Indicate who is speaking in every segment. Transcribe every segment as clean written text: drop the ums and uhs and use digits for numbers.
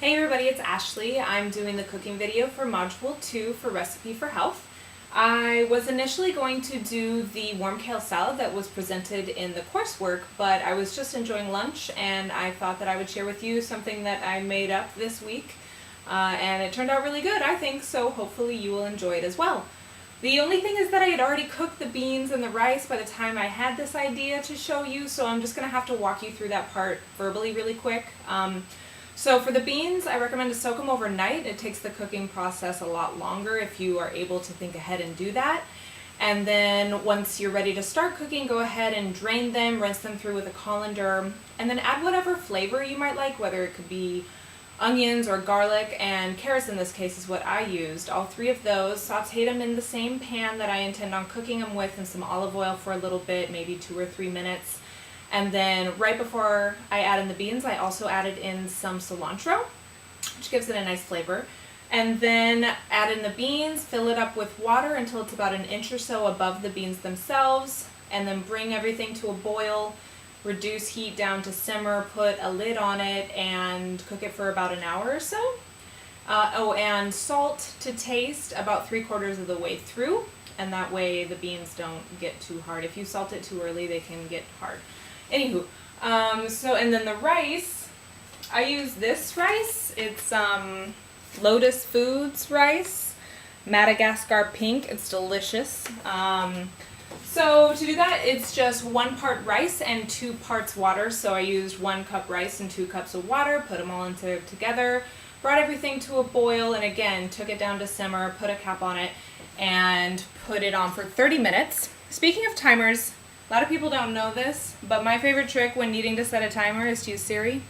Speaker 1: Hey everybody, it's Ashley. I'm doing the cooking video for Module 2 for Recipe for Health. I was initially going to do the warm kale salad that was presented in the coursework, but I was just enjoying lunch and I thought that I would share with you something that I made up this week. And it turned out really good, I think, so hopefully you will enjoy it as well. The only thing is that I had already cooked the beans and the rice by the time I had this idea to show you, so I'm just going to have to walk you through that part verbally really quick. So for the beans, I recommend to soak them overnight. It takes the cooking process a lot longer if you are able to think ahead and do that. And then once you're ready to start cooking, go ahead and drain them, rinse them through with a colander, and then add whatever flavor you might like, whether it could be onions or garlic, and carrots in this case is what I used. All three of those, sauteed them in the same pan that I intend on cooking them with in some olive oil for a little bit, maybe 2 or 3 minutes. And then right before I add in the beans, I also added in some cilantro, which gives it a nice flavor. And then add in the beans, fill it up with water until it's about 1 inch or so above the beans themselves, and then bring everything to a boil, reduce heat down to simmer, put a lid on it, and cook it for about 1 hour or so. And salt to taste about 3/4 of the way through, and that way the beans don't get too hard. If you salt it too early, they can get hard. Anywho, and then the rice, I use this rice. It's Lotus Foods rice, Madagascar pink. It's delicious. So to do that, it's just 1 part rice and 2 parts water. So I used 1 cup rice and 2 cups of water, put them all together, brought everything to a boil, and again, took it down to simmer, put a cap on it, and put it on for 30 minutes. Speaking of timers, a lot of people don't know this, but my favorite trick when needing to set a timer is to use Siri.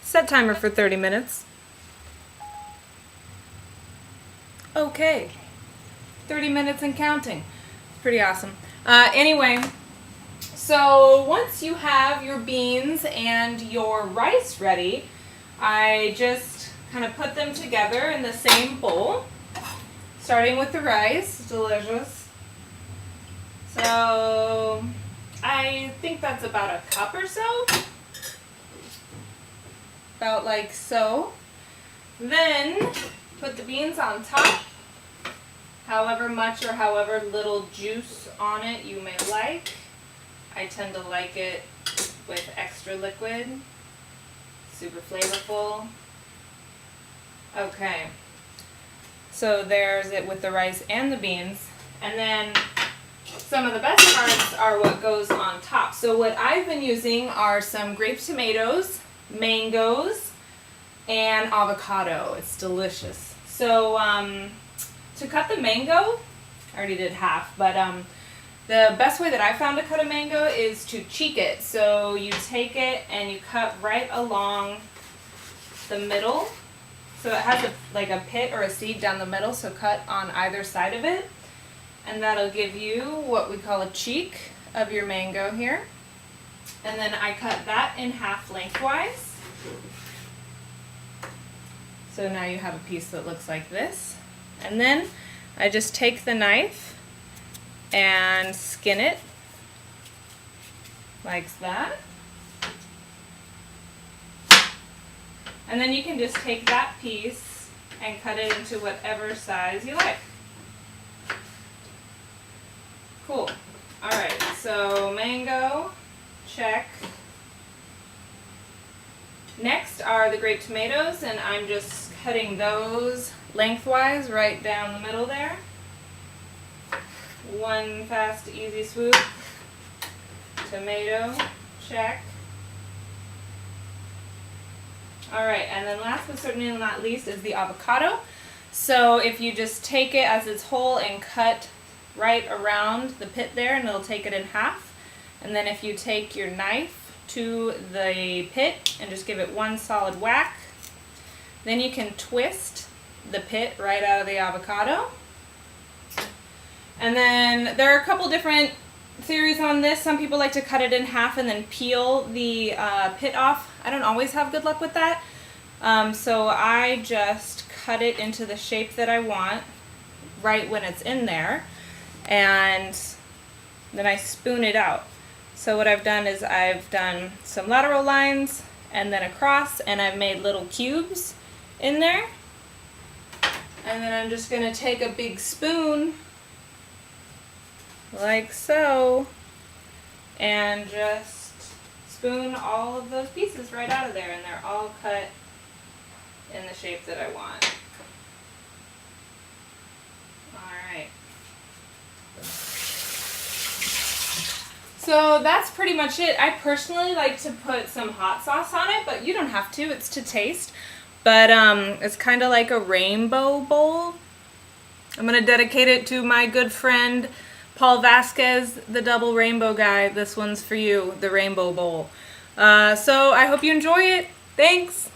Speaker 1: Set timer for 30 minutes. Okay. 30 minutes and counting. Pretty awesome. Anyway, so once you have your beans and your rice ready, I just kind of put them together in the same bowl, starting with the rice. Delicious. So I think that's about 1 cup or so. About like so. Then put the beans on top. However much or however little juice on it you may like. I tend to like it with extra liquid. Super flavorful. Okay. So there's it with the rice and the beans. And then some of the best parts are what goes on top. So what I've been using are some grape tomatoes, mangoes, and avocado. It's delicious. So to cut the mango, I already did half, but the best way that I found to cut a mango is to cheek it. So you take it and you cut right along the middle. So it has like a pit or a seed down the middle, so cut on either side of it. And that'll give you what we call a cheek of your mango here. And then I cut that in half lengthwise. So now you have a piece that looks like this. And then I just take the knife and skin it like that. And then you can just take that piece and cut it into whatever size you like. Cool. Alright, so mango, check. Next are the grape tomatoes, and I'm just cutting those lengthwise right down the middle there. One fast, easy swoop. Tomato, check. Alright, and then last but certainly not least is the avocado. So if you just take it as it's whole and cut right around the pit there, and it'll take it in half. And then if you take your knife to the pit and just give it one solid whack, then you can twist the pit right out of the avocado. And then there are a couple different theories on this. Some people like to cut it in half and then peel the pit off. I don't always have good luck with that. So I just cut it into the shape that I want right when it's in there, and then I spoon it out. So what I've done is I've done some lateral lines and then across, and I've made little cubes in there. And then I'm just gonna take a big spoon, like so, and just spoon all of those pieces right out of there, and they're all cut in the shape that I want. Alright. So that's pretty much it. I personally like to put some hot sauce on it, but you don't have to, it's to taste. But it's kind of like a rainbow bowl. I'm going to dedicate it to my good friend Paul Vasquez, the double rainbow guy. This one's for you, the rainbow bowl. So I hope you enjoy it. Thanks!